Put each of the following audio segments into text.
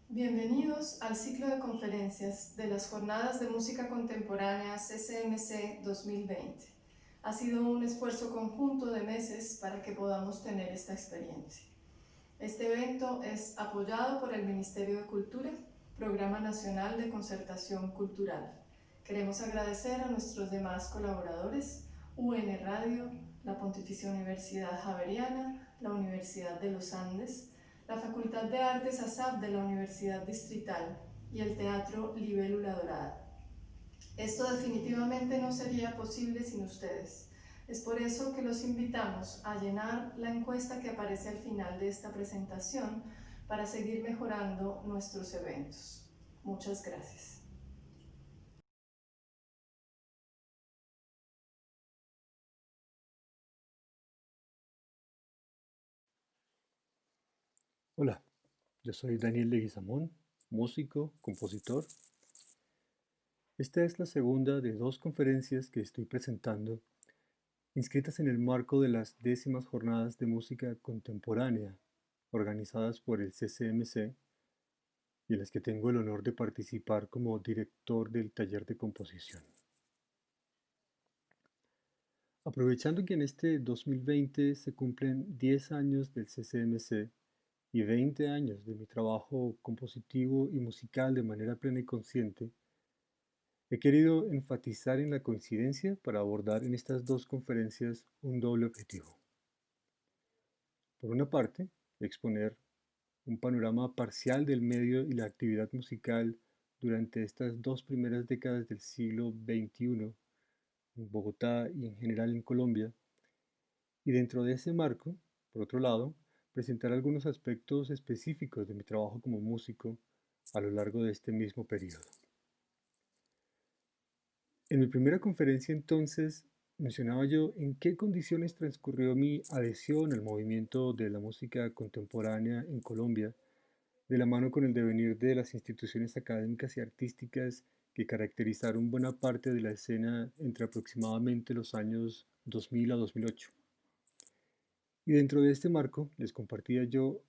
Bienvenidos al ciclo de conferencias de las Jornadas de Música Contemporánea CCMC 2020. Ha sido un esfuerzo conjunto de meses para que podamos tener esta experiencia. Este evento es apoyado por el Ministerio de Cultura, Programa Nacional de Concertación Cultural. Queremos agradecer a nuestros demás colaboradores, UN Radio, la Pontificia Universidad Javeriana, la Universidad de los Andes, la Facultad de Artes ASAP de la Universidad Distrital y el Teatro Libélula Dorada. Esto definitivamente no sería posible sin ustedes. Es por eso que los invitamos a llenar la encuesta que aparece al final de esta presentación para seguir mejorando nuestros eventos. Muchas gracias. Hola, yo soy Daniel Leguizamón, músico, compositor. Esta es la segunda de dos conferencias que estoy presentando, inscritas en el marco de las 10º Jornadas de Música Contemporánea, organizadas por el CCMC, y en las que tengo el honor de participar como director del taller de composición. Aprovechando que en este 2020 se cumplen 10 años del CCMC, y 20 años de mi trabajo compositivo y musical de manera plena y consciente, he querido enfatizar en la coincidencia para abordar en estas dos conferencias un doble objetivo. Por una parte, exponer un panorama parcial del medio y la actividad musical durante estas dos primeras décadas del siglo XXI en Bogotá y en general en Colombia, y dentro de ese marco, por otro lado, presentar algunos aspectos específicos de mi trabajo como músico a lo largo de este mismo periodo. En mi primera conferencia entonces mencionaba yo en qué condiciones transcurrió mi adhesión al movimiento de la música contemporánea en Colombia, de la mano con el devenir de las instituciones académicas y artísticas que caracterizaron buena parte de la escena entre aproximadamente los años 2000 a 2008. Y dentro de este marco les compartía yo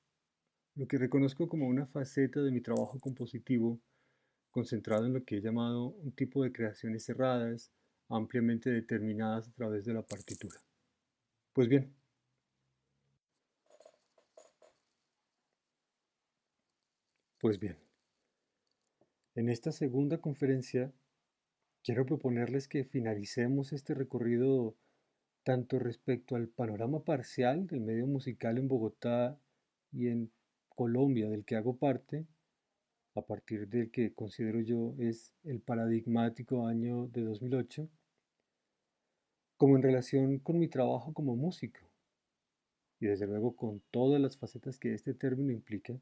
lo que reconozco como una faceta de mi trabajo compositivo concentrado en lo que he llamado un tipo de creaciones cerradas, ampliamente determinadas a través de la partitura. Pues bien, en esta segunda conferencia quiero proponerles que finalicemos este recorrido tanto respecto al panorama parcial del medio musical en Bogotá y en Colombia del que hago parte, a partir del que considero yo es el paradigmático año de 2008, como en relación con mi trabajo como músico, y desde luego con todas las facetas que este término implica,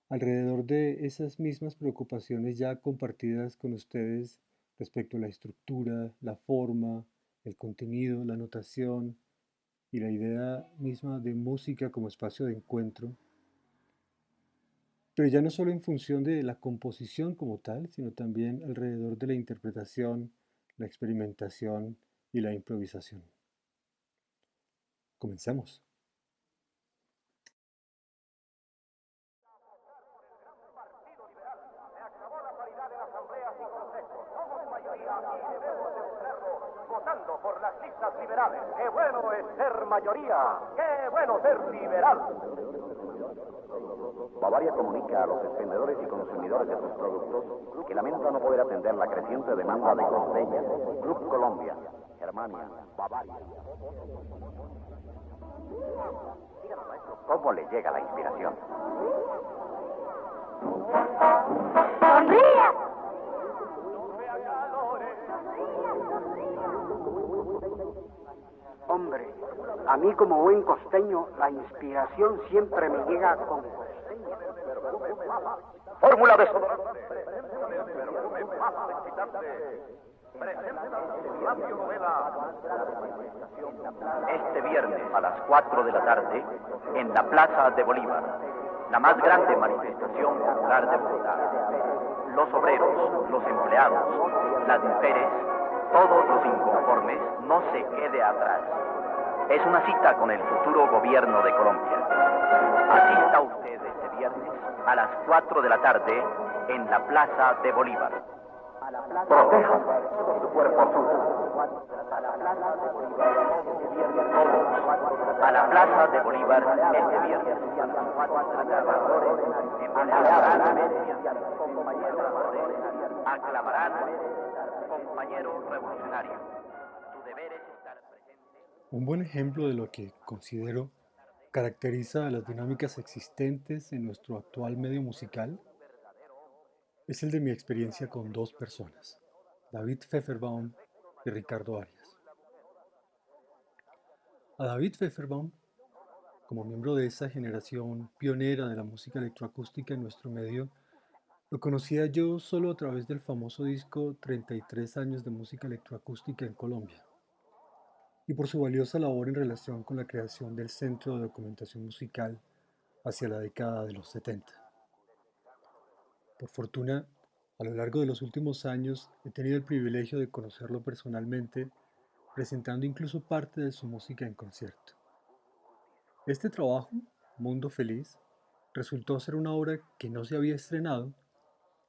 alrededor de esas mismas preocupaciones ya compartidas con ustedes respecto a la estructura, la forma, el contenido, la notación y la idea misma de música como espacio de encuentro, pero ya no solo en función de la composición como tal, sino también alrededor de la interpretación, la experimentación y la improvisación. Comencemos. Votando por las listas liberales. ¡Qué bueno es ser mayoría! ¡Qué bueno ser liberal! Bavaria comunica a los expendedores y consumidores de sus productos que lamenta no poder atender la creciente demanda de costeña. Club Colombia, Germania, Bavaria. Díganos, maestro, ¿cómo le llega la inspiración? ¡Sonría! Hombre, a mí como buen costeño, la inspiración siempre me llega con costeño. Fórmula de sonora. Este viernes a las 4 de la tarde, en la Plaza de Bolívar, la más grande manifestación popular de Bogotá. Los obreros, los empleados, las mujeres, todos los inconformes, no se quede atrás. Es una cita con el futuro gobierno de Colombia. Asista usted este viernes viernes a las 4 de la tarde en la Plaza de Bolívar. Proteja su cuerpo suyo. A la Plaza de Bolívar este viernes a las 4 de la tarde. Aclamarán compañero revolucionario. Tu deber es estar presente. Un buen ejemplo de lo que considero caracteriza a las dinámicas existentes en nuestro actual medio musical es el de mi experiencia con dos personas, David Pfefferbaum y Ricardo Arias. A David Pfefferbaum, como miembro de esa generación pionera de la música electroacústica en nuestro medio, lo conocía yo solo a través del famoso disco 33 años de música electroacústica en Colombia, y por su valiosa labor en relación con la creación del Centro de Documentación Musical hacia la década de los 70. Por fortuna, a lo largo de los últimos años he tenido el privilegio de conocerlo personalmente, presentando incluso parte de su música en concierto. Este trabajo, Mundo Feliz, resultó ser una obra que no se había estrenado,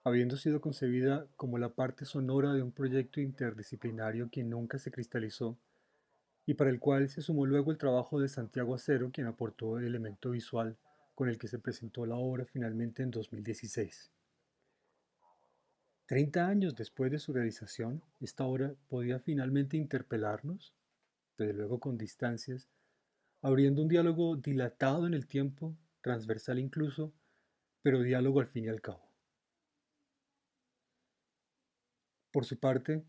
habiendo sido concebida como la parte sonora de un proyecto interdisciplinario que nunca se cristalizó y para el cual se sumó luego el trabajo de Santiago Acero, quien aportó el elemento visual con el que se presentó la obra finalmente en 2016. 30 años después de su realización, esta obra podía finalmente interpelarnos, desde luego con distancias, abriendo un diálogo dilatado en el tiempo, transversal incluso, pero diálogo al fin y al cabo. Por su parte,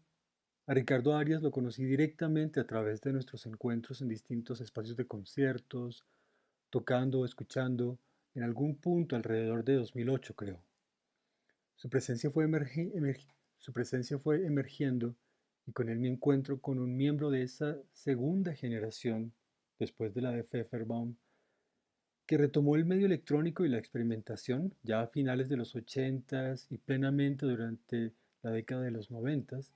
a Ricardo Arias lo conocí directamente a través de nuestros encuentros en distintos espacios de conciertos, tocando o escuchando, en algún punto alrededor de 2008, creo. Su presencia fue emergiendo y con él mi encuentro con un miembro de esa segunda generación, después de la de Pfefferbaum, que retomó el medio electrónico y la experimentación ya a finales de los 80s y plenamente durante la década de los 90s,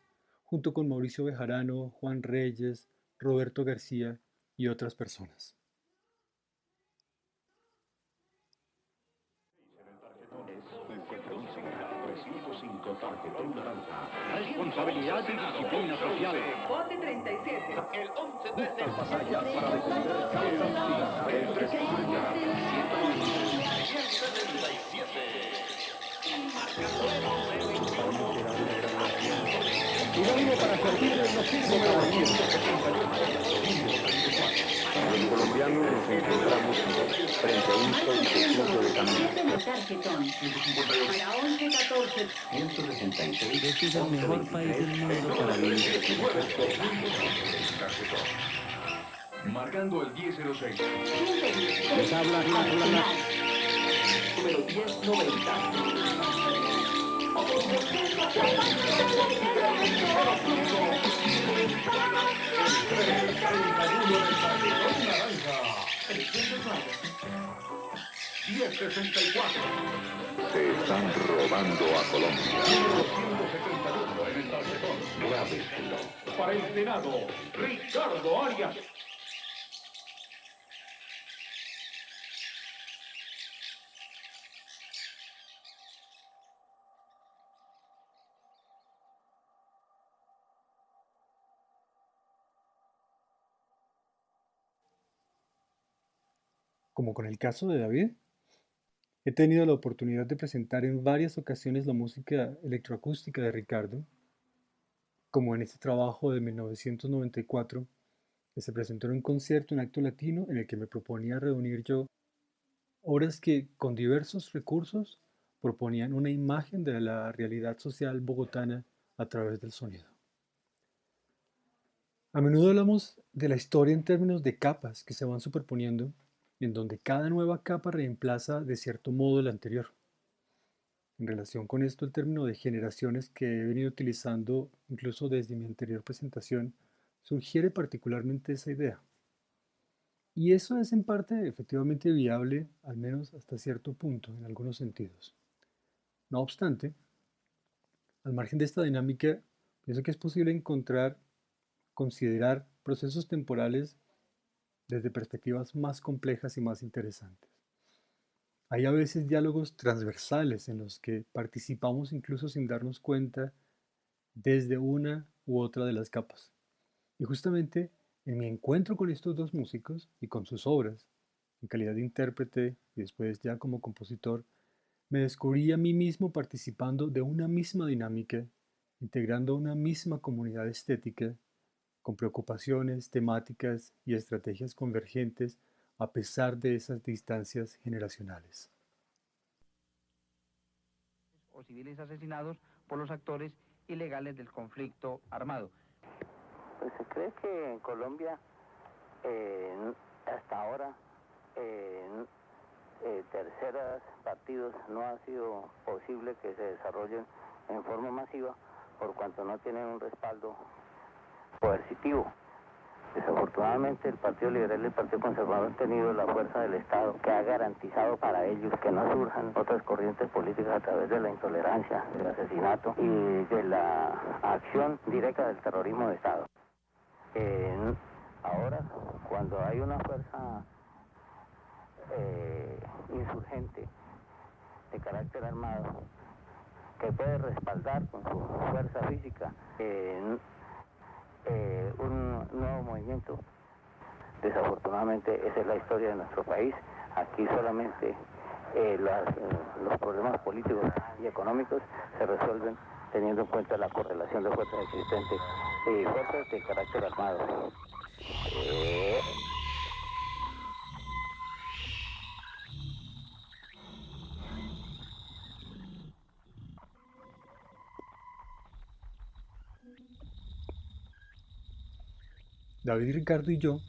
junto con Mauricio Bejarano, Juan Reyes, Roberto García y otras personas. Responsabilidad y disciplina social. Bote 37. El 11 de pasalla para defender causa. El 177. Unánimo para servirle en los 5 Los colombianos nos encontramos frente a un solsticio de camino. Para 11-14. 166. Este es el mejor país del mundo para vivir. Marcando el 1006. Les habla Número 1090. Se están robando a Colombia. 271 en el tarjetón. Grábeselo. Para el Senado, Ricardo Arias. Como con el caso de David, he tenido la oportunidad de presentar en varias ocasiones la música electroacústica de Ricardo, como en este trabajo de 1994, que se presentó en un concierto en Acto Latino en el que me proponía reunir yo obras que, con diversos recursos, proponían una imagen de la realidad social bogotana a través del sonido. A menudo hablamos de la historia en términos de capas que se van superponiendo, en donde cada nueva capa reemplaza de cierto modo la anterior. En relación con esto, el término de generaciones que he venido utilizando incluso desde mi anterior presentación sugiere particularmente esa idea. Y eso es en parte efectivamente viable, al menos hasta cierto punto, en algunos sentidos. No obstante, al margen de esta dinámica, pienso que es posible considerar procesos temporales desde perspectivas más complejas y más interesantes. Hay a veces diálogos transversales en los que participamos incluso sin darnos cuenta desde una u otra de las capas. Y justamente en mi encuentro con estos dos músicos y con sus obras, en calidad de intérprete y después ya como compositor, me descubrí a mí mismo participando de una misma dinámica, integrando una misma comunidad estética, con preocupaciones, temáticas y estrategias convergentes a pesar de esas distancias generacionales. O civiles asesinados por los actores ilegales del conflicto armado. Pues se cree que en Colombia hasta ahora terceros partidos no ha sido posible que se desarrollen en forma masiva por cuanto no tienen un respaldo coercitivo. Desafortunadamente el Partido Liberal y el Partido Conservador han tenido la fuerza del Estado que ha garantizado para ellos que no surjan otras corrientes políticas a través de la intolerancia, del asesinato y de la acción directa del terrorismo de Estado. Ahora, cuando hay una fuerza insurgente de carácter armado que puede respaldar con su fuerza física un nuevo movimiento, desafortunadamente esa es la historia de nuestro país. Aquí solamente los problemas políticos y económicos se resuelven teniendo en cuenta la correlación de fuerzas existentes y fuerzas de carácter armado. David, Ricardo y yo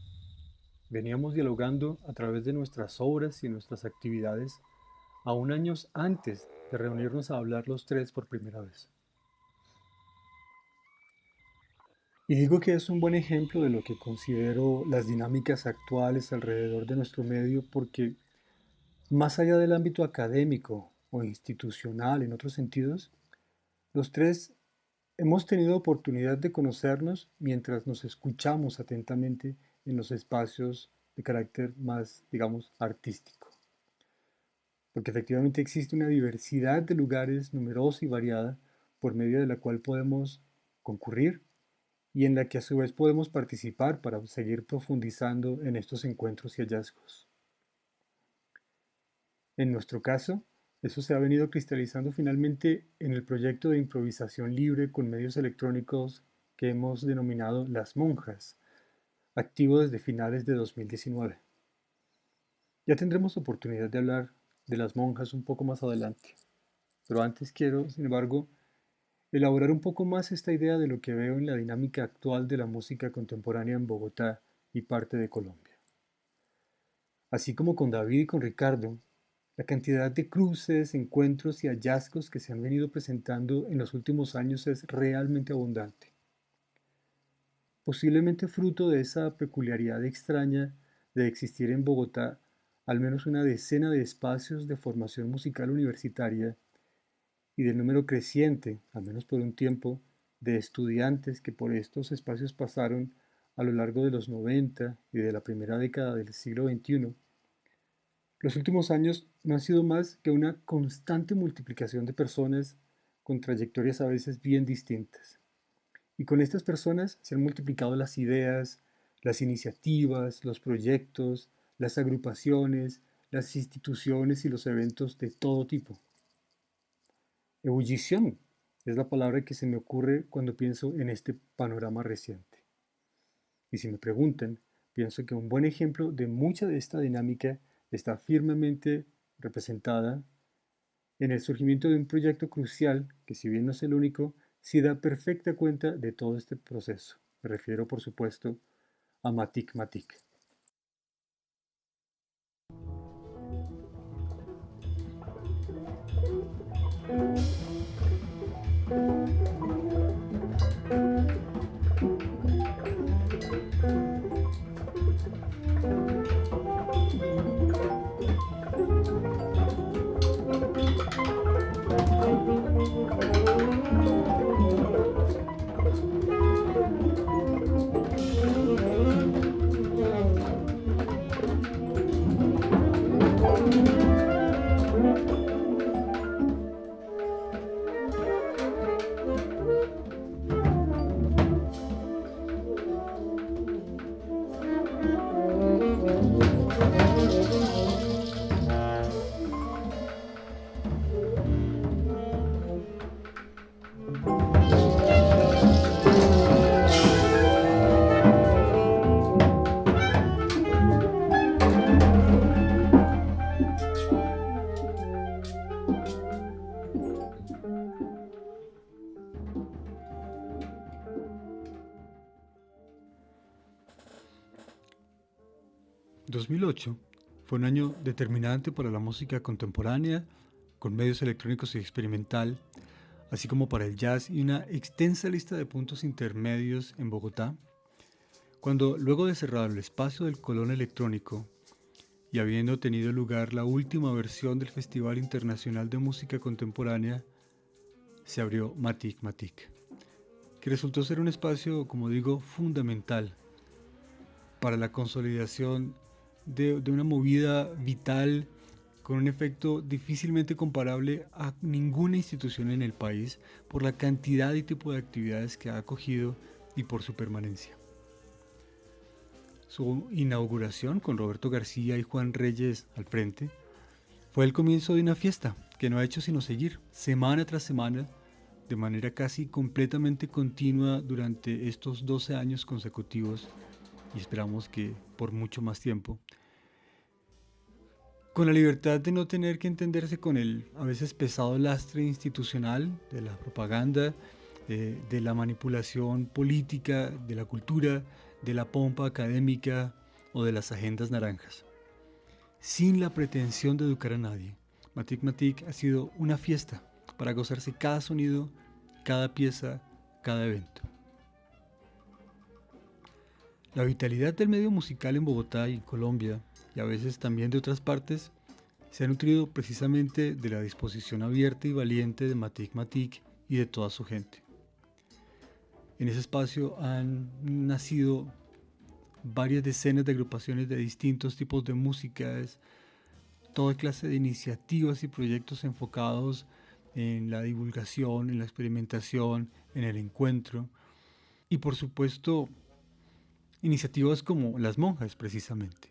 veníamos dialogando a través de nuestras obras y nuestras actividades aún años antes de reunirnos a hablar los tres por primera vez. Y digo que es un buen ejemplo de lo que considero las dinámicas actuales alrededor de nuestro medio porque, más allá del ámbito académico o institucional en otros sentidos, los tres hemos tenido oportunidad de conocernos mientras nos escuchamos atentamente en los espacios de carácter más, digamos, artístico. Porque efectivamente existe una diversidad de lugares numerosa y variada por medio de la cual podemos concurrir y en la que a su vez podemos participar para seguir profundizando en estos encuentros y hallazgos. En nuestro caso, eso se ha venido cristalizando finalmente en el proyecto de improvisación libre con medios electrónicos que hemos denominado Las Monjas, activo desde finales de 2019. Ya tendremos oportunidad de hablar de Las Monjas un poco más adelante, pero antes quiero, sin embargo, elaborar un poco más esta idea de lo que veo en la dinámica actual de la música contemporánea en Bogotá y parte de Colombia. Así como con David y con Ricardo, la cantidad de cruces, encuentros y hallazgos que se han venido presentando en los últimos años es realmente abundante. Posiblemente fruto de esa peculiaridad extraña de existir en Bogotá al menos una decena de espacios de formación musical universitaria y del número creciente, al menos por un tiempo, de estudiantes que por estos espacios pasaron a lo largo de los 90 y de la primera década del siglo XXI. Los últimos años no han sido más que una constante multiplicación de personas con trayectorias a veces bien distintas. Y con estas personas se han multiplicado las ideas, las iniciativas, los proyectos, las agrupaciones, las instituciones y los eventos de todo tipo. Ebullición es la palabra que se me ocurre cuando pienso en este panorama reciente. Y si me preguntan, pienso que un buen ejemplo de mucha de esta dinámica está firmemente representada en el surgimiento de un proyecto crucial que, si bien no es el único, sí da perfecta cuenta de todo este proceso. Me refiero, por supuesto, a Matic Matic. 2008 fue un año determinante para la música contemporánea, con medios electrónicos y experimental, así como para el jazz y una extensa lista de puntos intermedios en Bogotá, cuando luego de cerrar el espacio del Colón Electrónico y habiendo tenido lugar la última versión del Festival Internacional de Música Contemporánea, se abrió Matic Matic, que resultó ser un espacio, como digo, fundamental para la consolidación de una movida vital con un efecto difícilmente comparable a ninguna institución en el país por la cantidad y tipo de actividades que ha acogido y por su permanencia. Su inauguración, con Roberto García y Juan Reyes al frente, fue el comienzo de una fiesta que no ha hecho sino seguir semana tras semana de manera casi completamente continua durante estos 12 años consecutivos, y esperamos que por mucho más tiempo, con la libertad de no tener que entenderse con el a veces pesado lastre institucional de la propaganda, de la manipulación política, de la cultura, de la pompa académica o de las agendas naranjas. Sin la pretensión de educar a nadie, Matic Matic ha sido una fiesta para gozarse cada sonido, cada pieza, cada evento. La vitalidad del medio musical en Bogotá y Colombia, y a veces también de otras partes, se ha nutrido precisamente de la disposición abierta y valiente de Matic Matic y de toda su gente. En ese espacio han nacido varias decenas de agrupaciones de distintos tipos de músicas, toda clase de iniciativas y proyectos enfocados en la divulgación, en la experimentación, en el encuentro y por supuesto iniciativas como Las Monjas precisamente.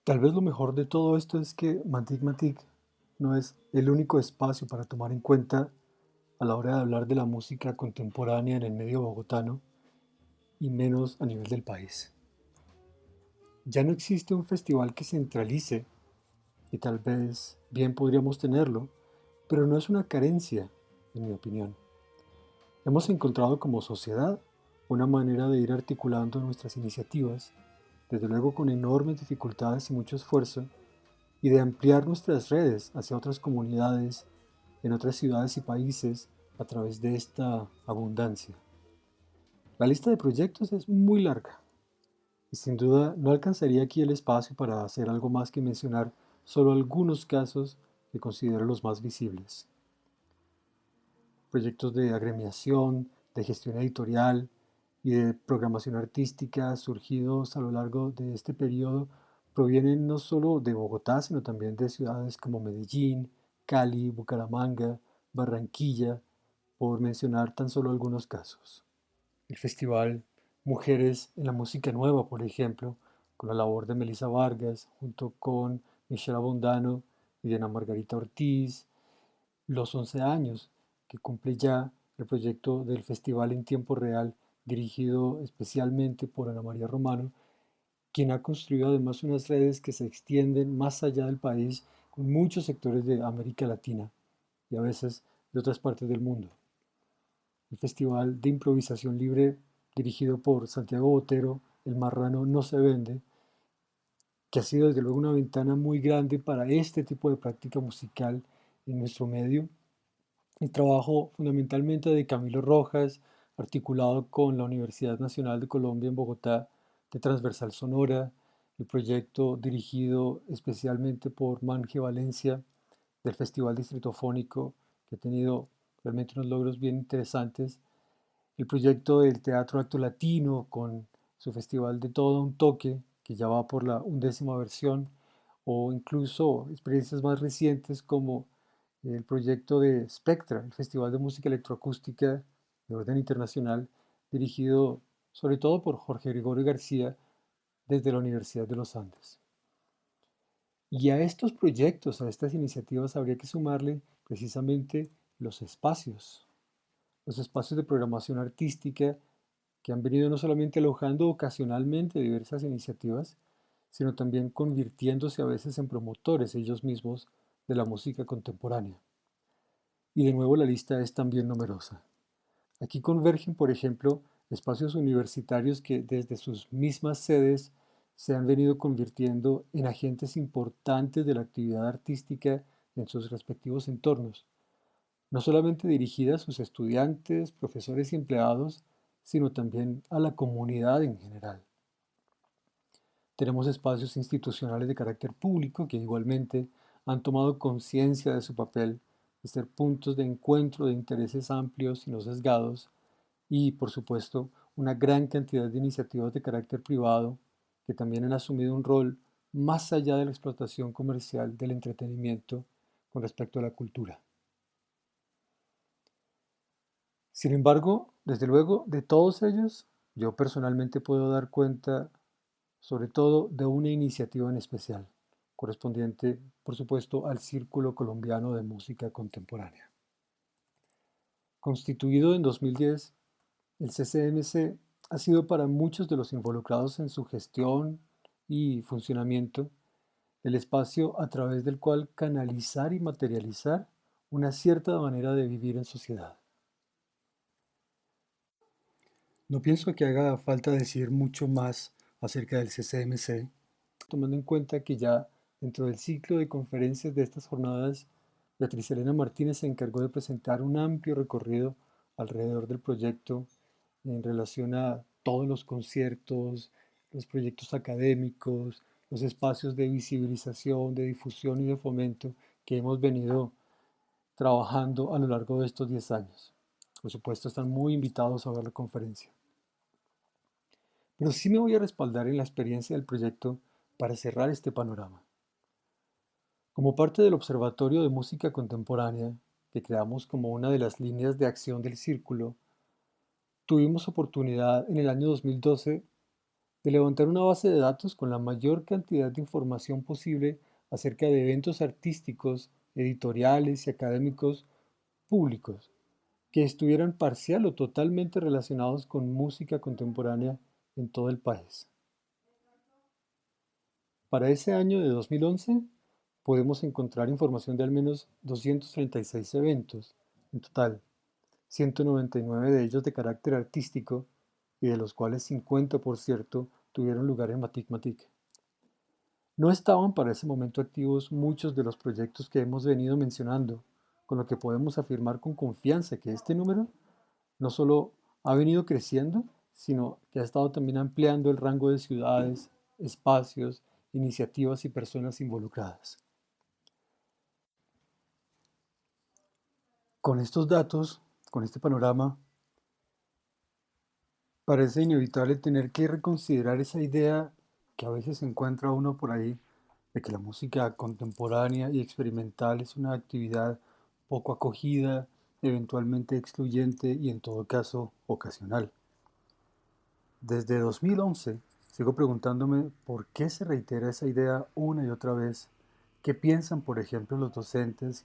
Tal vez lo mejor de todo esto es que Matic Matic no es el único espacio para tomar en cuenta a la hora de hablar de la música contemporánea en el medio bogotano y menos a nivel del país. Ya no existe un festival que centralice, y tal vez bien podríamos tenerlo, pero no es una carencia, en mi opinión. Hemos encontrado como sociedad una manera de ir articulando nuestras iniciativas, desde luego con enormes dificultades y mucho esfuerzo, y de ampliar nuestras redes hacia otras comunidades, en otras ciudades y países, a través de esta abundancia. La lista de proyectos es muy larga, y sin duda no alcanzaría aquí el espacio para hacer algo más que mencionar solo algunos casos que considero los más visibles. Proyectos de agremiación, de gestión editorial y de programación artística surgidos a lo largo de este periodo provienen no solo de Bogotá, sino también de ciudades como Medellín, Cali, Bucaramanga, Barranquilla, por mencionar tan solo algunos casos. El festival Mujeres en la Música Nueva, por ejemplo, con la labor de Melissa Vargas, junto con Michelle Abondano y Diana Margarita Ortiz, los 11 años que cumple ya el proyecto del Festival en Tiempo Real, dirigido especialmente por Ana María Romano, quien ha construido además unas redes que se extienden más allá del país con muchos sectores de América Latina y a veces de otras partes del mundo. El Festival de Improvisación Libre, dirigido por Santiago Botero, El Marrano no se vende, que ha sido desde luego una ventana muy grande para este tipo de práctica musical en nuestro medio. El trabajo fundamentalmente de Camilo Rojas, articulado con la Universidad Nacional de Colombia en Bogotá, de Transversal Sonora, el proyecto dirigido especialmente por Manje Valencia, del Festival Distritofónico, que ha tenido realmente unos logros bien interesantes, el proyecto del Teatro Acto Latino, con su festival de Todo un Toque, que ya va por la 11ª versión, o incluso experiencias más recientes como el proyecto de Spectra, el Festival de Música Electroacústica de orden internacional, dirigido sobre todo por Jorge Gregorio García desde la Universidad de los Andes. Y a estos proyectos, a estas iniciativas, habría que sumarle precisamente los espacios de programación artística que han venido no solamente alojando ocasionalmente diversas iniciativas, sino también convirtiéndose a veces en promotores ellos mismos de la música contemporánea. y de nuevo la lista es también numerosa. Aquí convergen, por ejemplo, espacios universitarios que desde sus mismas sedes se han venido convirtiendo en agentes importantes de la actividad artística en sus respectivos entornos, no solamente dirigida a sus estudiantes, profesores y empleados, sino también a la comunidad en general. Tenemos espacios institucionales de carácter público que igualmente han tomado conciencia de su papel de ser puntos de encuentro de intereses amplios y no sesgados, y, por supuesto, una gran cantidad de iniciativas de carácter privado que también han asumido un rol más allá de la explotación comercial del entretenimiento con respecto a la cultura. Sin embargo, desde luego, de todos ellos, yo personalmente puedo dar cuenta sobre todo de una iniciativa en especial, correspondiente, por supuesto, al Círculo Colombiano de Música Contemporánea. Constituido en 2010, el CCMC ha sido para muchos de los involucrados en su gestión y funcionamiento el espacio a través del cual canalizar y materializar una cierta manera de vivir en sociedad. No pienso que haga falta decir mucho más acerca del CCMC, tomando en cuenta que ya dentro del ciclo de conferencias de estas jornadas, Beatriz Elena Martínez se encargó de presentar un amplio recorrido alrededor del proyecto en relación a todos los conciertos, los proyectos académicos, los espacios de visibilización, de difusión y de fomento que hemos venido trabajando a lo largo de estos 10 años. Por supuesto, están muy invitados a ver la conferencia. Pero sí me voy a respaldar en la experiencia del proyecto para cerrar este panorama. Como parte del Observatorio de Música Contemporánea, que creamos como una de las líneas de acción del Círculo, tuvimos oportunidad en el año 2012 de levantar una base de datos con la mayor cantidad de información posible acerca de eventos artísticos, editoriales y académicos públicos que estuvieran parcial o totalmente relacionados con música contemporánea en todo el país. Para ese año de 2011 podemos encontrar información de al menos 236 eventos en total, 199 de ellos de carácter artístico y de los cuales 50, por cierto, tuvieron lugar en Matic Matic. No estaban para ese momento activos muchos de los proyectos que hemos venido mencionando, con lo que podemos afirmar con confianza que este número no solo ha venido creciendo, sino que ha estado también ampliando el rango de ciudades, espacios, iniciativas y personas involucradas. Con estos datos, con este panorama, parece inevitable tener que reconsiderar esa idea que a veces encuentra uno por ahí de que la música contemporánea y experimental es una actividad poco acogida, eventualmente excluyente y en todo caso ocasional. Desde 2011 sigo preguntándome por qué se reitera esa idea una y otra vez, qué piensan por ejemplo los docentes,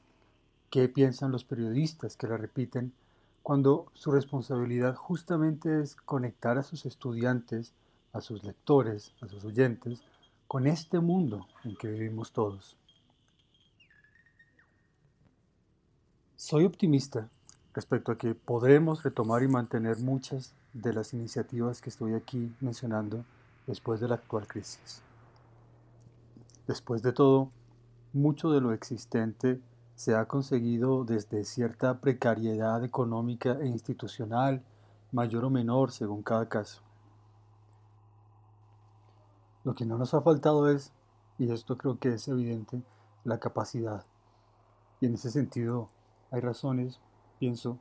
qué piensan los periodistas que la repiten, cuando su responsabilidad justamente es conectar a sus estudiantes, a sus lectores, a sus oyentes, con este mundo en que vivimos todos. Soy optimista respecto a que podremos retomar y mantener muchas de las iniciativas que estoy aquí mencionando después de la actual crisis. Después de todo, mucho de lo existente se ha conseguido desde cierta precariedad económica e institucional, mayor o menor según cada caso. Lo que no nos ha faltado es, y esto creo que es evidente, la capacidad. Y en ese sentido hay razones, pienso,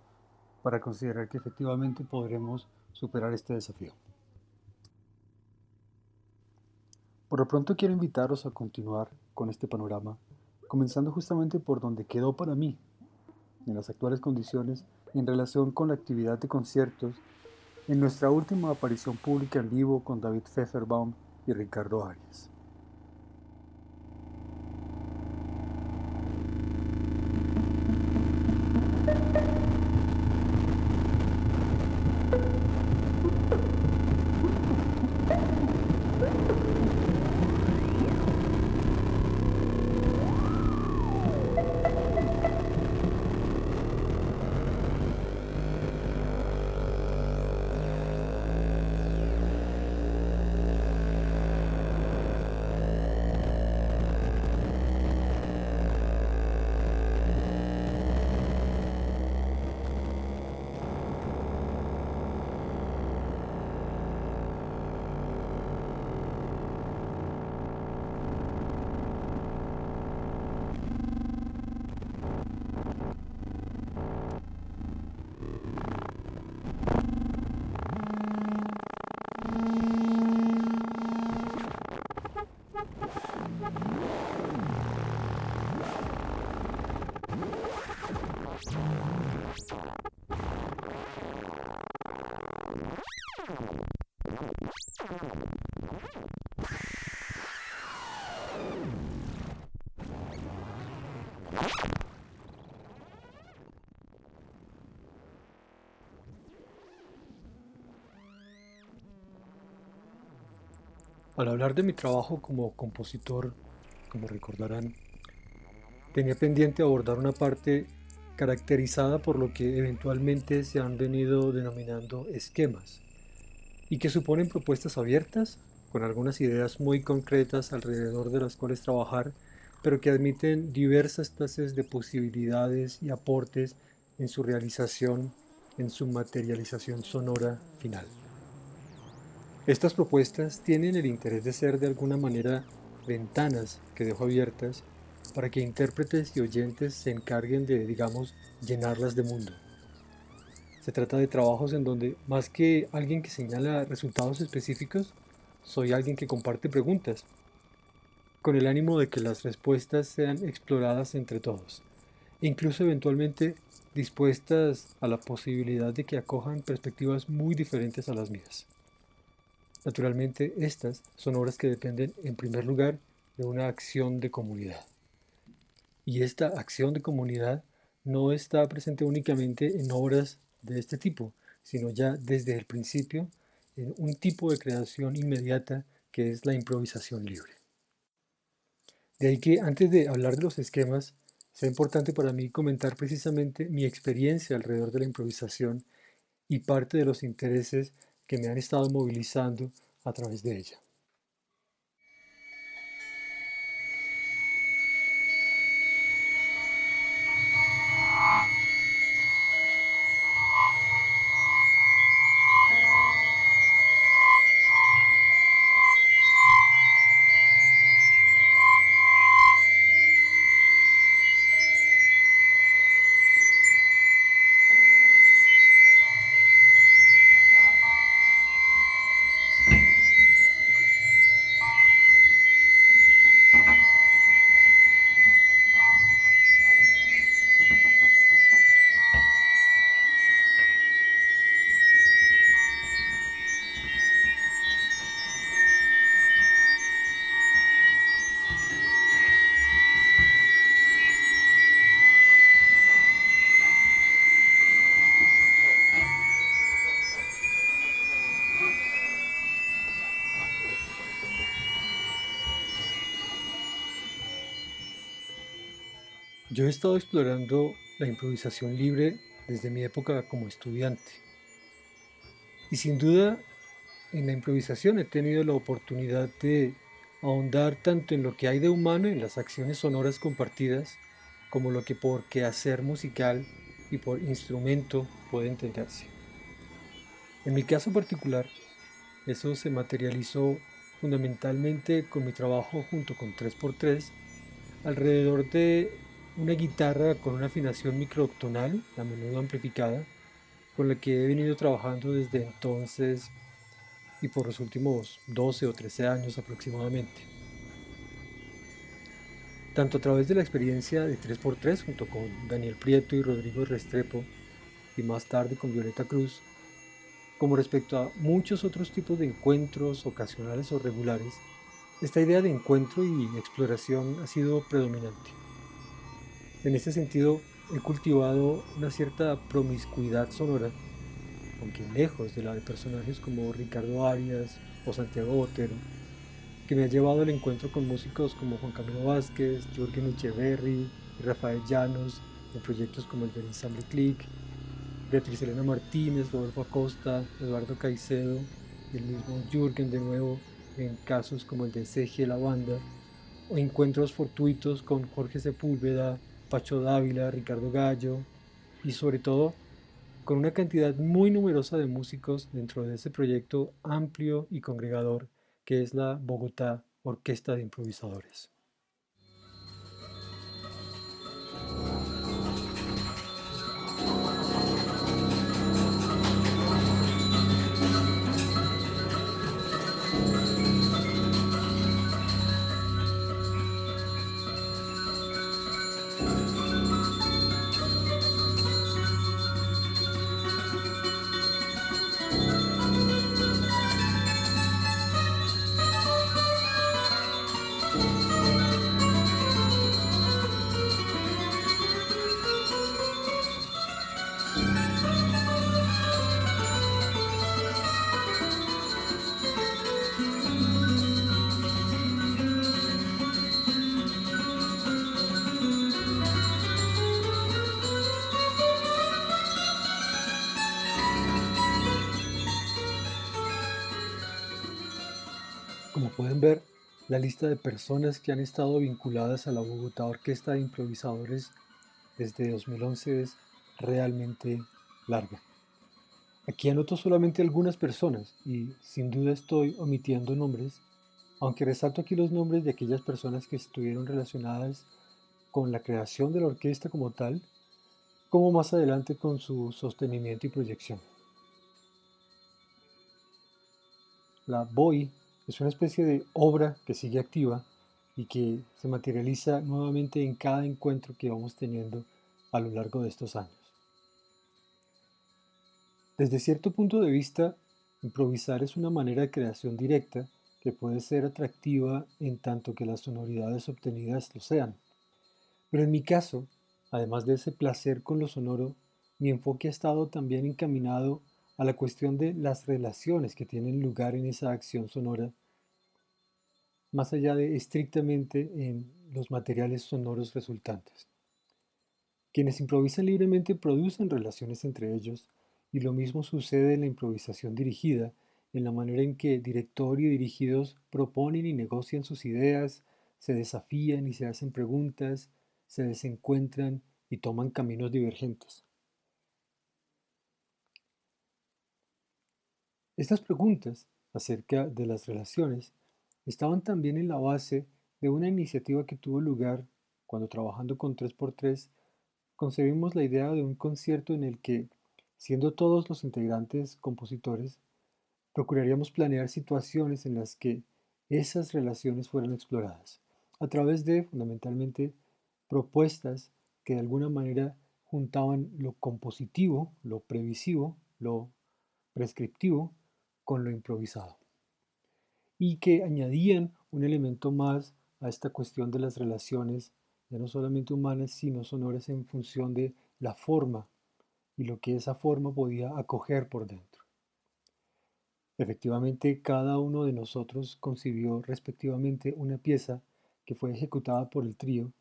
para considerar que efectivamente podremos superar este desafío. Por lo pronto quiero invitaros a continuar con este panorama, comenzando justamente por donde quedó para mí, en las actuales condiciones, en relación con la actividad de conciertos, en nuestra última aparición pública en vivo con David Pfefferbaum y Ricardo Arias. Al hablar de mi trabajo como compositor, como recordarán, tenía pendiente abordar una parte caracterizada por lo que eventualmente se han venido denominando esquemas, y que suponen propuestas abiertas, con algunas ideas muy concretas alrededor de las cuales trabajar, pero que admiten diversas clases de posibilidades y aportes en su realización, en su materialización sonora final. Estas propuestas tienen el interés de ser de alguna manera ventanas que dejo abiertas para que intérpretes y oyentes se encarguen de, digamos, llenarlas de mundo. Se trata de trabajos en donde, más que alguien que señala resultados específicos, soy alguien que comparte preguntas, con el ánimo de que las respuestas sean exploradas entre todos, e incluso eventualmente dispuestas a la posibilidad de que acojan perspectivas muy diferentes a las mías. Naturalmente, estas son obras que dependen, en primer lugar, de una acción de comunidad. Y esta acción de comunidad no está presente únicamente en obras de este tipo, sino ya desde el principio en un tipo de creación inmediata que es la improvisación libre. De ahí que antes de hablar de los esquemas, sea importante para mí comentar precisamente mi experiencia alrededor de la improvisación y parte de los intereses que me han estado movilizando a través de ella. Yo he estado explorando la improvisación libre desde mi época como estudiante. Y sin duda, en la improvisación he tenido la oportunidad de ahondar tanto en lo que hay de humano en las acciones sonoras compartidas, como lo que por quehacer musical y por instrumento puede entenderse. En mi caso particular, eso se materializó fundamentalmente con mi trabajo junto con 3x3 alrededor de una guitarra con una afinación microoctonal, a menudo amplificada, con la que he venido trabajando desde entonces y por los últimos 12 o 13 años aproximadamente. Tanto a través de la experiencia de 3x3 junto con Daniel Prieto y Rodrigo Restrepo, y más tarde con Violeta Cruz, como respecto a muchos otros tipos de encuentros ocasionales o regulares, esta idea de encuentro y exploración ha sido predominante. En este sentido, he cultivado una cierta promiscuidad sonora, aunque lejos de la de personajes como Ricardo Arias o Santiago Botero, que me ha llevado al encuentro con músicos como Juan Camilo Vázquez, Jürgen Echeverry y Rafael Llanos, en proyectos como el del Ensamble Click, Beatriz Elena Martínez, Rodolfo Acosta, Eduardo Caicedo, y el mismo Jürgen de nuevo, en casos como el de Seji La Banda, o encuentros fortuitos con Jorge Sepúlveda, Pacho Dávila, Ricardo Gallo, y sobre todo con una cantidad muy numerosa de músicos dentro de ese proyecto amplio y congregador que es la Bogotá Orquesta de Improvisadores. Como pueden ver, la lista de personas que han estado vinculadas a la Bogotá Orquesta de Improvisadores desde 2011 es realmente larga. Aquí anoto solamente algunas personas y sin duda estoy omitiendo nombres, aunque resalto aquí los nombres de aquellas personas que estuvieron relacionadas con la creación de la orquesta como tal, como más adelante con su sostenimiento y proyección. La BOI es una especie de obra que sigue activa y que se materializa nuevamente en cada encuentro que vamos teniendo a lo largo de estos años. Desde cierto punto de vista, improvisar es una manera de creación directa que puede ser atractiva en tanto que las sonoridades obtenidas lo sean. Pero en mi caso, además de ese placer con lo sonoro, mi enfoque ha estado también encaminado a la cuestión de las relaciones que tienen lugar en esa acción sonora, más allá de estrictamente en los materiales sonoros resultantes. Quienes improvisan libremente producen relaciones entre ellos, y lo mismo sucede en la improvisación dirigida, en la manera en que director y dirigidos proponen y negocian sus ideas, se desafían y se hacen preguntas, se desencuentran y toman caminos divergentes. Estas preguntas acerca de las relaciones estaban también en la base de una iniciativa que tuvo lugar cuando, trabajando con 3x3, concebimos la idea de un concierto en el que, siendo todos los integrantes compositores, procuraríamos planear situaciones en las que esas relaciones fueran exploradas, a través de, fundamentalmente, propuestas que de alguna manera juntaban lo compositivo, lo previsivo, lo prescriptivo, con lo improvisado, y que añadían un elemento más a esta cuestión de las relaciones, ya no solamente humanas, sino sonoras en función de la forma y lo que esa forma podía acoger por dentro. Efectivamente, cada uno de nosotros concibió respectivamente una pieza que fue ejecutada por el trío,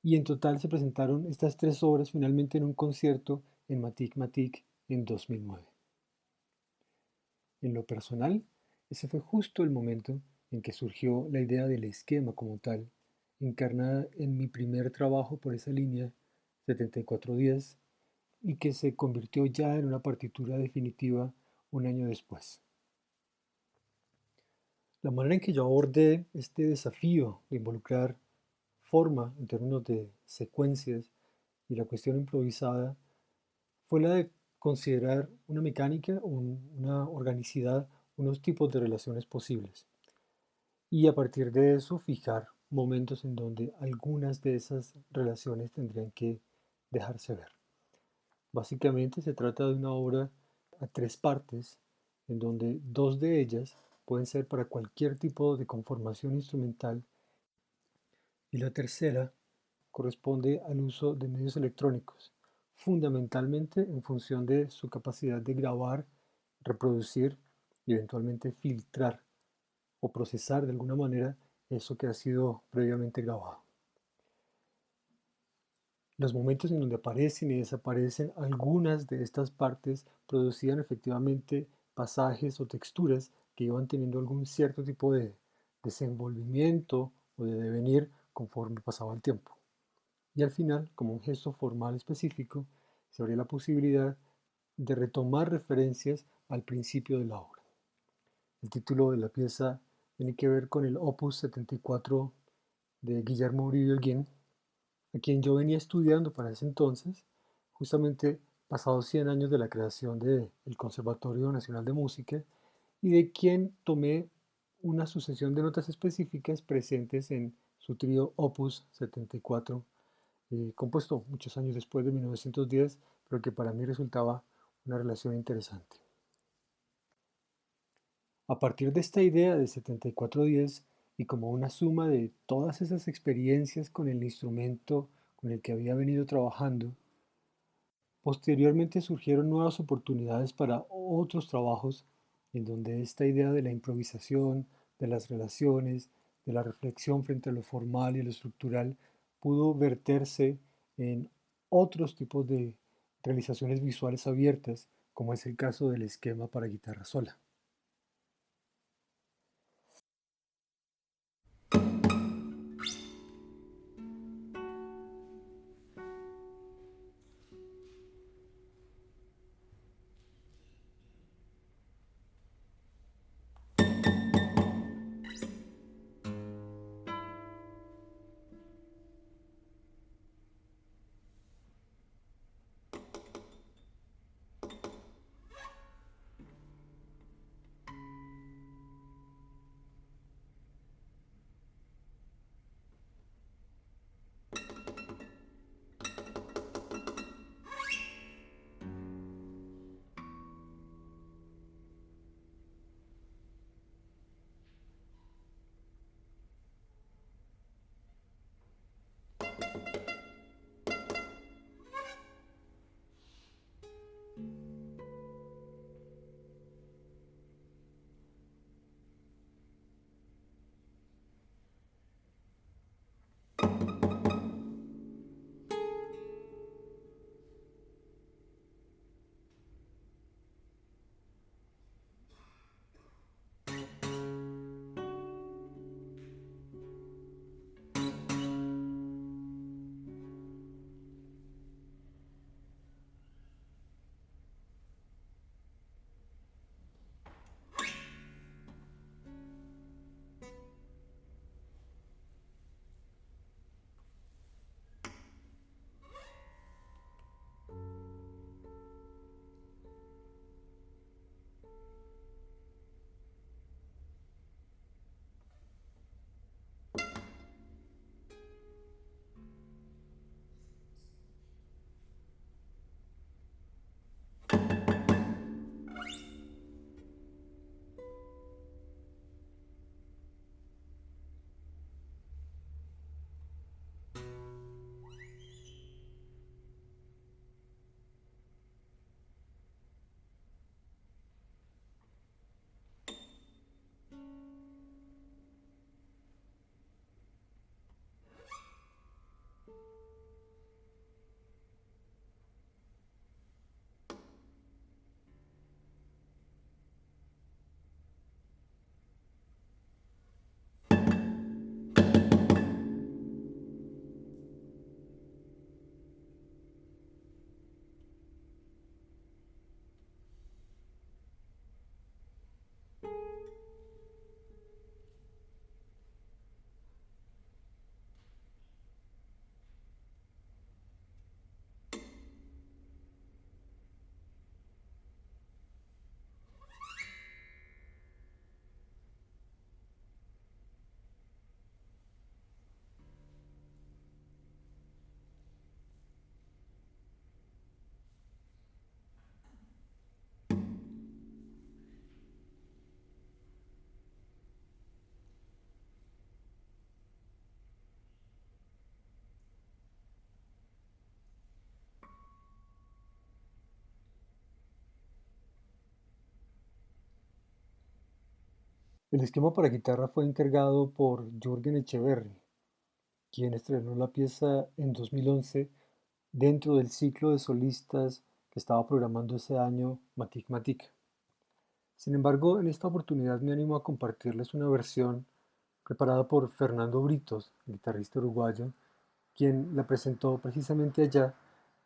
y en total se presentaron estas 3 obras finalmente en un concierto en Matic Matic en 2009. En lo personal, ese fue justo el momento en que surgió la idea del esquema como tal, encarnada en mi primer trabajo por esa línea, 74 días, y que se convirtió ya en una partitura definitiva un año después. La manera en que yo abordé este desafío de involucrar forma en términos de secuencias y la cuestión improvisada fue la de considerar una mecánica, una organicidad, unos tipos de relaciones posibles. Y a partir de eso fijar momentos en donde algunas de esas relaciones tendrían que dejarse ver. Básicamente se trata de una obra a 3 partes, en donde 2 de ellas pueden ser para cualquier tipo de conformación instrumental y la tercera corresponde al uso de medios electrónicos, fundamentalmente en función de su capacidad de grabar, reproducir y eventualmente filtrar o procesar de alguna manera eso que ha sido previamente grabado. Los momentos en donde aparecen y desaparecen algunas de estas partes producían efectivamente pasajes o texturas que iban teniendo algún cierto tipo de desenvolvimiento o de devenir conforme pasaba el tiempo. Y al final, como un gesto formal específico, se abría la posibilidad de retomar referencias al principio de la obra. El título de la pieza tiene que ver con el Opus 74 de Guillermo Uribe Holguín, a quien yo venía estudiando para ese entonces, justamente pasados 100 años de la creación del Conservatorio Nacional de Música, y de quien tomé una sucesión de notas específicas presentes en su trío Opus 74, compuesto muchos años después de 1910, pero que para mí resultaba una relación interesante. A partir de esta idea de 7410 y como una suma de todas esas experiencias con el instrumento con el que había venido trabajando, posteriormente surgieron nuevas oportunidades para otros trabajos en donde esta idea de la improvisación, de las relaciones, de la reflexión frente a lo formal y lo estructural pudo verterse en otros tipos de realizaciones visuales abiertas, como es el caso del esquema para guitarra sola. El esquema para guitarra fue encargado por Jürgen Echeverry, quien estrenó la pieza en 2011 dentro del ciclo de solistas que estaba programando ese año Matic Matic. Sin embargo, en esta oportunidad me animo a compartirles una versión preparada por Fernando Britos, guitarrista uruguayo, quien la presentó precisamente allá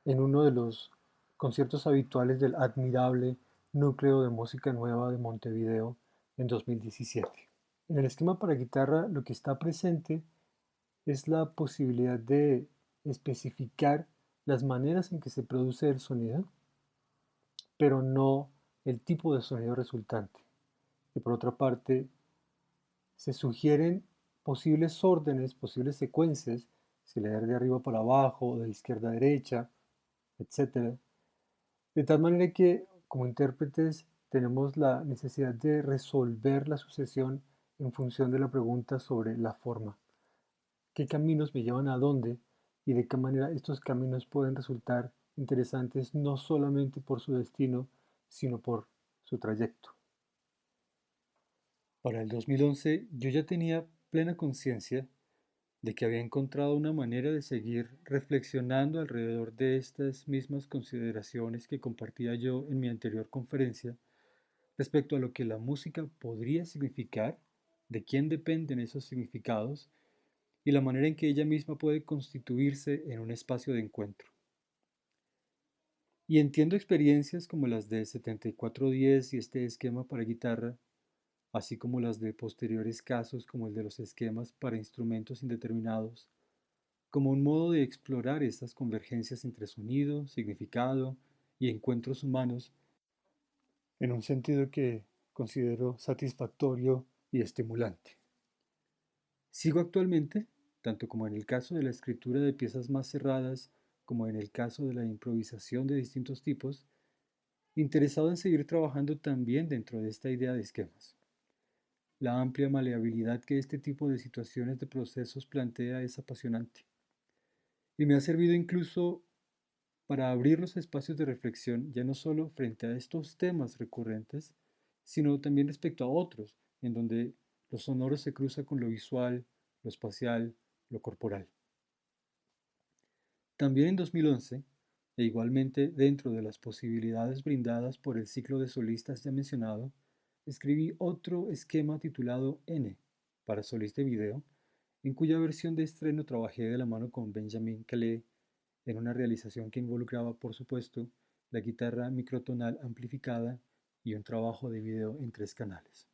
en uno de los conciertos habituales del admirable Núcleo de Música Nueva de Montevideo en 2017. En el esquema para guitarra lo que está presente es la posibilidad de especificar las maneras en que se produce el sonido, pero no el tipo de sonido resultante. Y por otra parte, se sugieren posibles órdenes, posibles secuencias, si leer de arriba para abajo, de izquierda a derecha, etc. De tal manera que, como intérpretes, tenemos la necesidad de resolver la sucesión en función de la pregunta sobre la forma. ¿Qué caminos me llevan a dónde? Y de qué manera estos caminos pueden resultar interesantes no solamente por su destino, sino por su trayecto. Para el 2011 yo ya tenía plena conciencia de que había encontrado una manera de seguir reflexionando alrededor de estas mismas consideraciones que compartía yo en mi anterior conferencia respecto a lo que la música podría significar, de quién dependen esos significados y la manera en que ella misma puede constituirse en un espacio de encuentro. Y entiendo experiencias como las de 7410 y este esquema para guitarra, así como las de posteriores casos como el de los esquemas para instrumentos indeterminados, como un modo de explorar estas convergencias entre sonido, significado y encuentros humanos en un sentido que considero satisfactorio y estimulante. Sigo actualmente, tanto como en el caso de la escritura de piezas más cerradas como en el caso de la improvisación de distintos tipos, interesado en seguir trabajando también dentro de esta idea de esquemas. La amplia maleabilidad que este tipo de situaciones de procesos plantea es apasionante y me ha servido incluso para abrir los espacios de reflexión ya no solo frente a estos temas recurrentes, sino también respecto a otros, en donde lo sonoro se cruza con lo visual, lo espacial, lo corporal. También en 2011, e igualmente dentro de las posibilidades brindadas por el ciclo de solistas ya mencionado, escribí otro esquema titulado N, para solista y video, en cuya versión de estreno trabajé de la mano con Benjamin Calais en una realización que involucraba, por supuesto, la guitarra microtonal amplificada y un trabajo de video en 3 canales.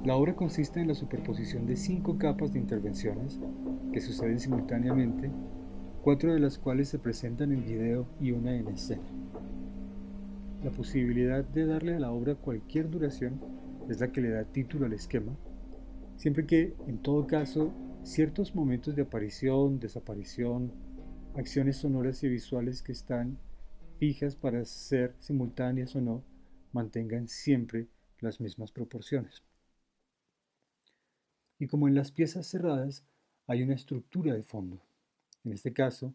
La obra consiste en la superposición de 5 capas de intervenciones que suceden simultáneamente, 4 de las cuales se presentan en video y una en escena. La posibilidad de darle a la obra cualquier duración es la que le da título al esquema, siempre que, en todo caso, ciertos momentos de aparición, desaparición, acciones sonoras y visuales que están fijas para ser simultáneas o no, mantengan siempre las mismas proporciones. Y como en las piezas cerradas, hay una estructura de fondo. En este caso,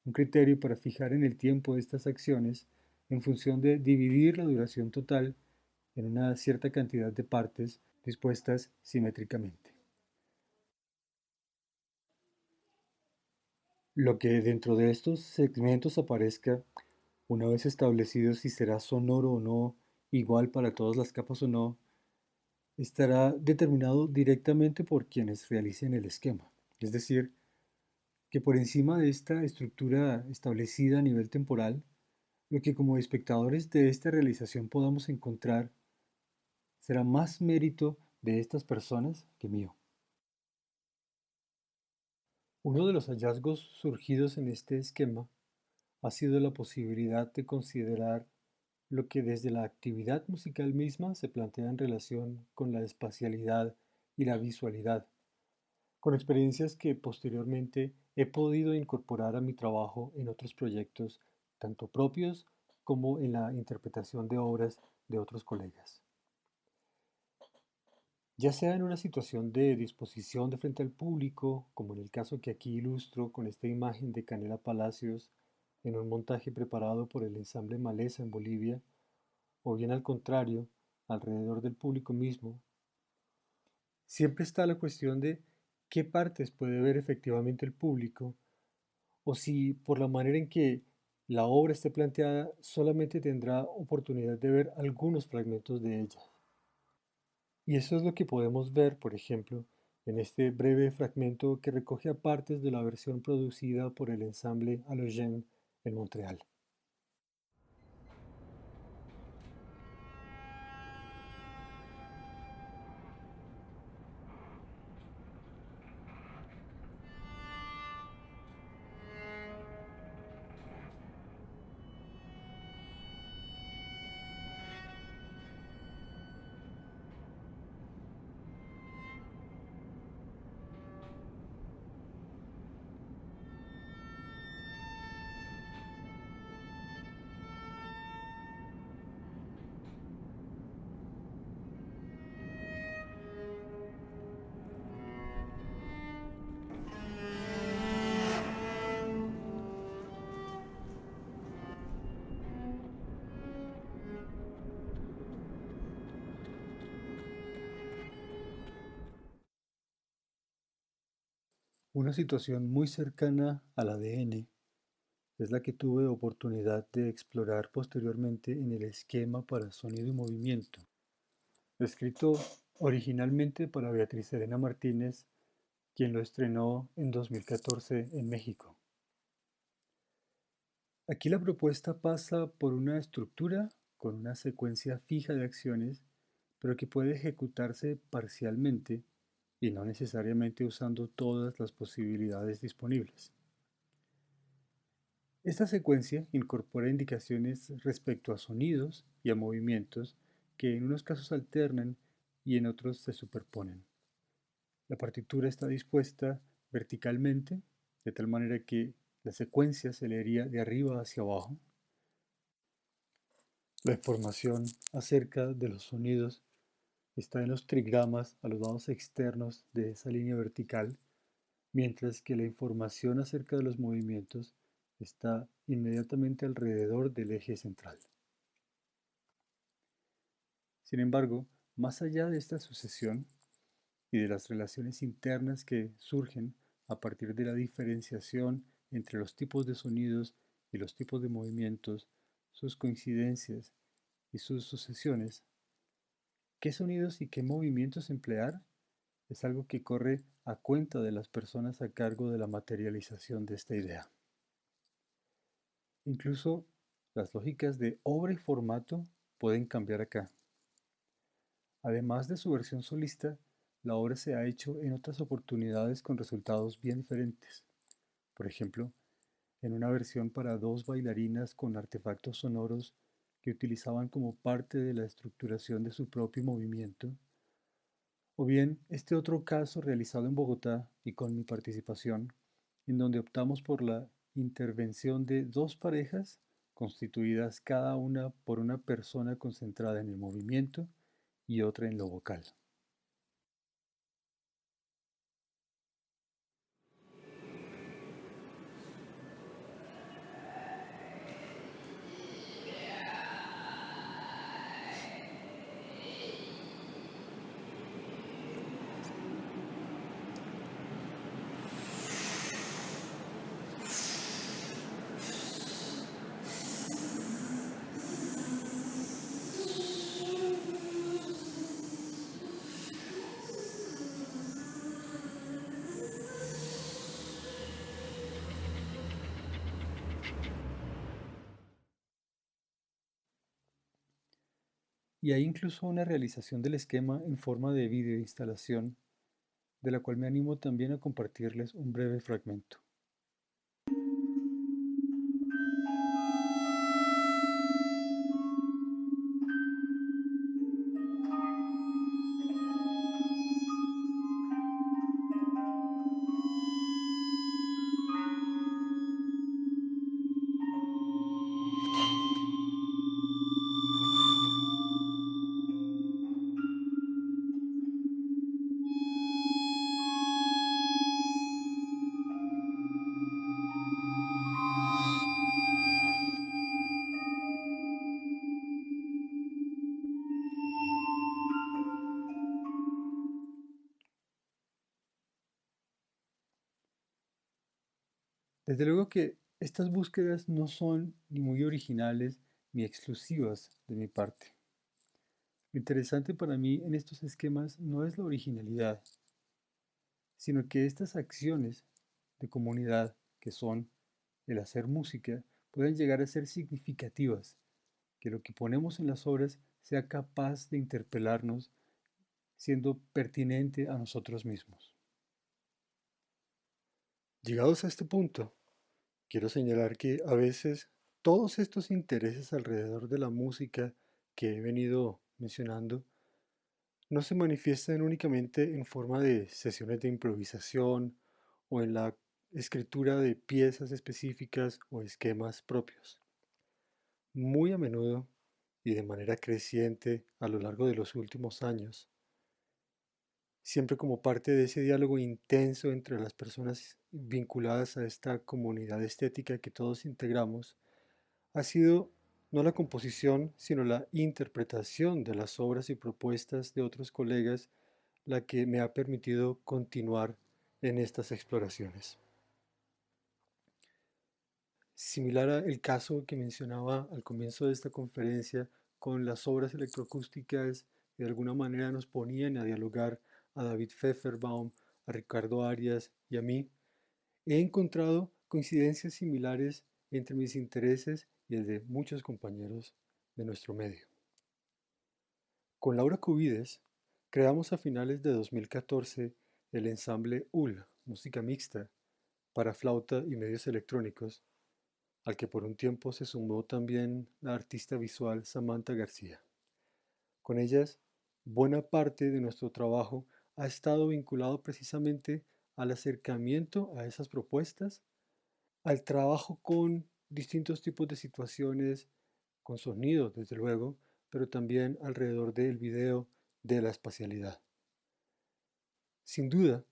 un criterio para fijar en el tiempo estas acciones en función de dividir la duración total en una cierta cantidad de partes dispuestas simétricamente. Lo que dentro de estos segmentos aparezca, una vez establecido si será sonoro o no, igual para todas las capas o no, estará determinado directamente por quienes realicen el esquema. Es decir, que por encima de esta estructura establecida a nivel temporal, lo que como espectadores de esta realización podamos encontrar será más mérito de estas personas que mío. Uno de los hallazgos surgidos en este esquema ha sido la posibilidad de considerar lo que desde la actividad musical misma se plantea en relación con la espacialidad y la visualidad, con experiencias que posteriormente he podido incorporar a mi trabajo en otros proyectos, tanto propios como en la interpretación de obras de otros colegas. Ya sea en una situación de disposición de frente al público, como en el caso que aquí ilustro con esta imagen de Canela Palacios en un montaje preparado por el ensamble Maleza en Bolivia, o bien al contrario, alrededor del público mismo, siempre está la cuestión de qué partes puede ver efectivamente el público, o si por la manera en que la obra esté planteada solamente tendrá oportunidad de ver algunos fragmentos de ella. Y eso es lo que podemos ver, por ejemplo, en este breve fragmento que recoge a partes de la versión producida por el ensamble Halogène en Montreal. Una situación muy cercana al ADN es la que tuve oportunidad de explorar posteriormente en el esquema para sonido y movimiento, escrito originalmente para Beatriz Elena Martínez, quien lo estrenó en 2014 en México. Aquí la propuesta pasa por una estructura con una secuencia fija de acciones, pero que puede ejecutarse parcialmente y no necesariamente usando todas las posibilidades disponibles. Esta secuencia incorpora indicaciones respecto a sonidos y a movimientos que en unos casos alternan y en otros se superponen. La partitura está dispuesta verticalmente, de tal manera que la secuencia se leería de arriba hacia abajo. La información acerca de los sonidos está en los trigramas a los lados externos de esa línea vertical, mientras que la información acerca de los movimientos está inmediatamente alrededor del eje central. Sin embargo, más allá de esta sucesión y de las relaciones internas que surgen a partir de la diferenciación entre los tipos de sonidos y los tipos de movimientos, sus coincidencias y sus sucesiones, ¿qué sonidos y qué movimientos emplear? Es algo que corre a cuenta de las personas a cargo de la materialización de esta idea. Incluso las lógicas de obra y formato pueden cambiar acá. Además de su versión solista, la obra se ha hecho en otras oportunidades con resultados bien diferentes. Por ejemplo, en una versión para 2 bailarinas con artefactos sonoros que utilizaban como parte de la estructuración de su propio movimiento, o bien este otro caso realizado en Bogotá y con mi participación, en donde optamos por la intervención de 2 parejas constituidas cada una por una persona concentrada en el movimiento y otra en lo vocal. y hay incluso una realización del esquema en forma de videoinstalación, de la cual me animo también a compartirles un breve fragmento. Desde luego que estas búsquedas no son ni muy originales ni exclusivas de mi parte. Lo interesante para mí en estos esquemas no es la originalidad, sino que estas acciones de comunidad, que son el hacer música, pueden llegar a ser significativas, que lo que ponemos en las obras sea capaz de interpelarnos siendo pertinente a nosotros mismos. Llegados a este punto, quiero señalar que a veces todos estos intereses alrededor de la música que he venido mencionando no se manifiestan únicamente en forma de sesiones de improvisación o en la escritura de piezas específicas o esquemas propios. Muy a menudo y de manera creciente a lo largo de los últimos años, siempre como parte de ese diálogo intenso entre las personas vinculadas a esta comunidad estética que todos integramos, ha sido no la composición, sino la interpretación de las obras y propuestas de otros colegas la que me ha permitido continuar en estas exploraciones. Similar al caso que mencionaba al comienzo de esta conferencia, con las obras electroacústicas que de alguna manera nos ponían a dialogar a David Pfefferbaum, a Ricardo Arias y a mí, he encontrado coincidencias similares entre mis intereses y el de muchos compañeros de nuestro medio. Con Laura Cubides creamos a finales de 2014 el ensamble UL, música mixta, para flauta y medios electrónicos, al que por un tiempo se sumó también la artista visual Samantha García. Con ellas, buena parte de nuestro trabajo ha estado vinculado precisamente al acercamiento a esas propuestas, al trabajo con distintos tipos de situaciones, con sonido, desde luego, pero también alrededor del video, de la espacialidad. Sin duda,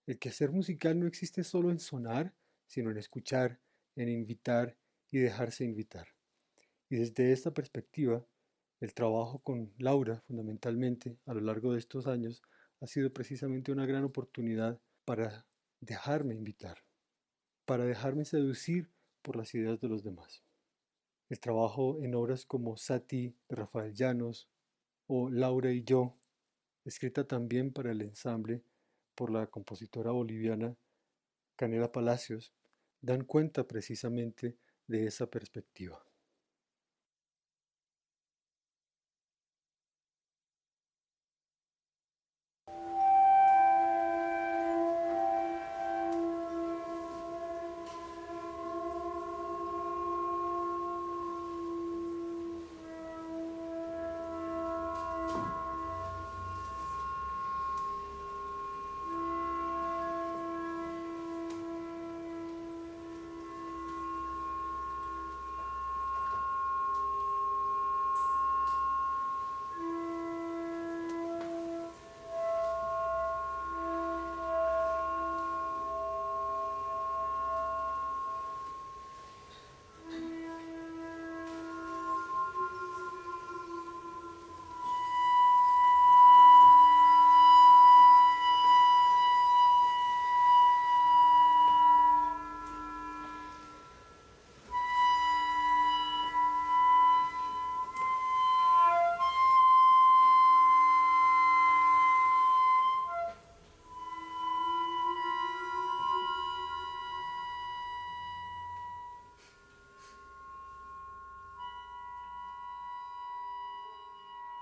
el quehacer musical no existe solo en sonar, sino en escuchar, en invitar y dejarse invitar. Y desde esta perspectiva, el trabajo con Laura, fundamentalmente, a lo largo de estos años, ha sido precisamente una gran oportunidad para dejarme invitar, para dejarme seducir por las ideas de los demás. El trabajo en obras como Sati de Rafael Llanos o Laura y yo, escrita también para el ensamble por la compositora boliviana Canela Palacios, dan cuenta precisamente de esa perspectiva.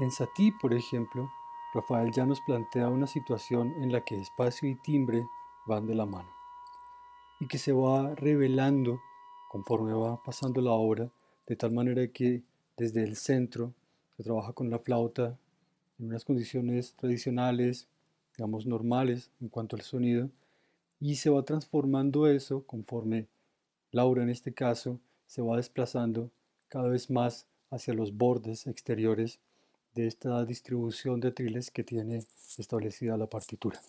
En Satí, por ejemplo, Rafael ya nos plantea una situación en la que espacio y timbre van de la mano y que se va revelando conforme va pasando la obra, de tal manera que desde el centro se trabaja con la flauta en unas condiciones tradicionales, digamos normales en cuanto al sonido, y se va transformando eso conforme Laura en este caso se va desplazando cada vez más hacia los bordes exteriores de esta distribución de atriles que tiene establecida la partitura.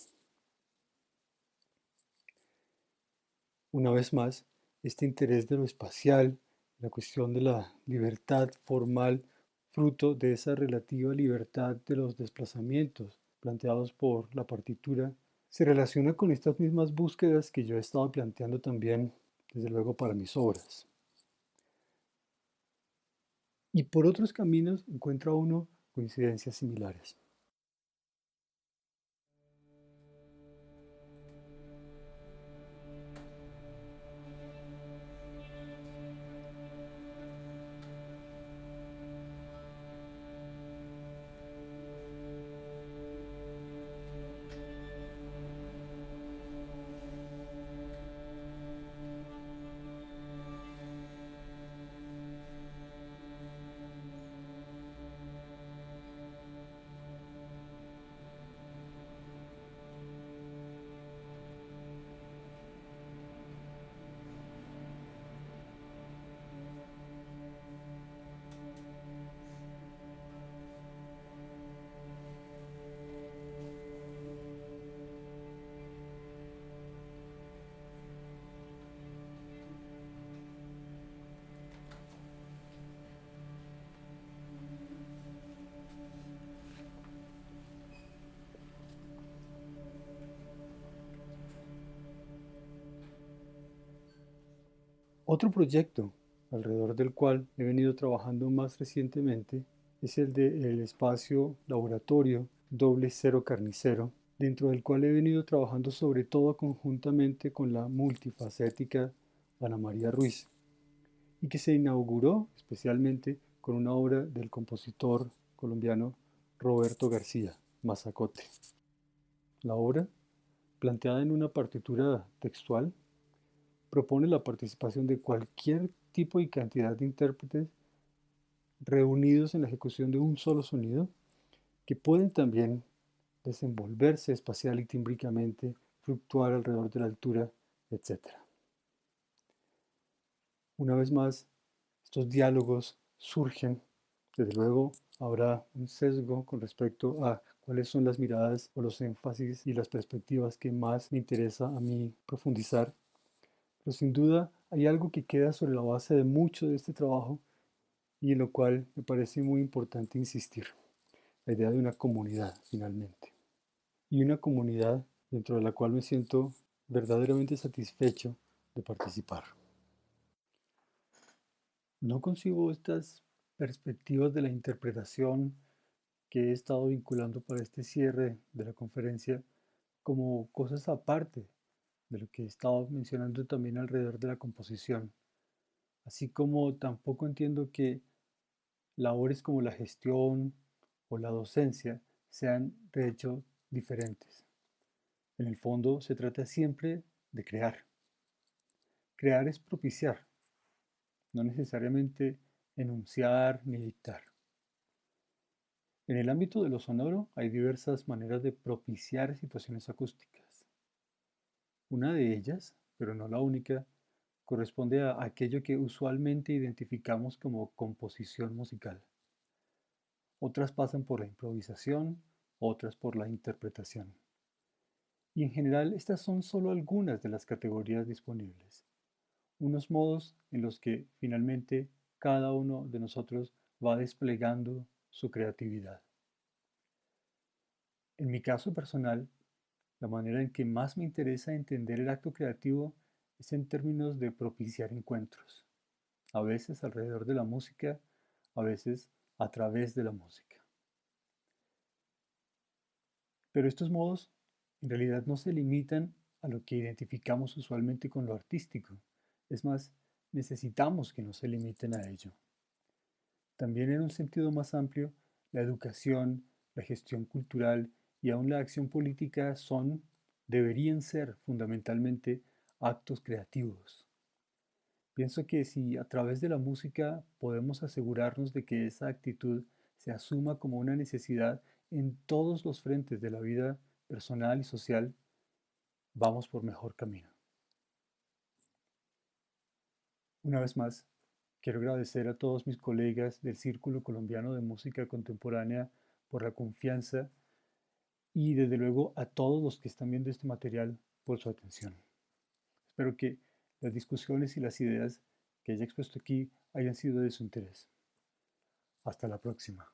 Una vez más, este interés de lo espacial, la cuestión de la libertad formal, fruto de esa relativa libertad de los desplazamientos planteados por la partitura, se relaciona con estas mismas búsquedas que yo he estado planteando también, desde luego, para mis obras. Y por otros caminos encuentra uno coincidencias similares. Otro proyecto alrededor del cual he venido trabajando más recientemente es el del espacio laboratorio Doble Cero Carnicero, dentro del cual he venido trabajando sobre todo conjuntamente con la multifacética Ana María Ruiz, y que se inauguró especialmente con una obra del compositor colombiano Roberto García, Mazacote. La obra, planteada en una partitura textual, propone la participación de cualquier tipo y cantidad de intérpretes reunidos en la ejecución de un solo sonido, que pueden también desenvolverse espacial y tímbricamente, fluctuar alrededor de la altura, etc. Una vez más, estos diálogos surgen. Desde luego habrá un sesgo con respecto a cuáles son las miradas o los énfasis y las perspectivas que más me interesa a mí profundizar. Pero sin duda hay algo que queda sobre la base de mucho de este trabajo y en lo cual me parece muy importante insistir. La idea de una comunidad, finalmente. Y una comunidad dentro de la cual me siento verdaderamente satisfecho de participar. No concibo estas perspectivas de la interpretación que he estado vinculando para este cierre de la conferencia como cosas aparte de lo que he estado mencionando también alrededor de la composición. Así como tampoco entiendo que labores como la gestión o la docencia sean de hecho diferentes. En el fondo se trata siempre de crear. Crear es propiciar, no necesariamente enunciar ni dictar. En el ámbito de lo sonoro hay diversas maneras de propiciar situaciones acústicas. Una de ellas, pero no la única, corresponde a aquello que usualmente identificamos como composición musical. Otras pasan por la improvisación, otras por la interpretación. Y en general estas son solo algunas de las categorías disponibles. Unos modos en los que finalmente cada uno de nosotros va desplegando su creatividad. En mi caso personal, la manera en que más me interesa entender el acto creativo es en términos de propiciar encuentros, a veces alrededor de la música, a veces a través de la música. Pero estos modos en realidad no se limitan a lo que identificamos usualmente con lo artístico. Es más, necesitamos que no se limiten a ello. También en un sentido más amplio, la educación, la gestión cultural y aún la acción política deberían ser fundamentalmente actos creativos. Pienso que si a través de la música podemos asegurarnos de que esa actitud se asuma como una necesidad en todos los frentes de la vida personal y social, vamos por mejor camino. Una vez más, quiero agradecer a todos mis colegas del Círculo Colombiano de Música Contemporánea por la confianza y desde luego a todos los que están viendo este material por su atención. Espero que las discusiones y las ideas que haya expuesto aquí hayan sido de su interés. Hasta la próxima.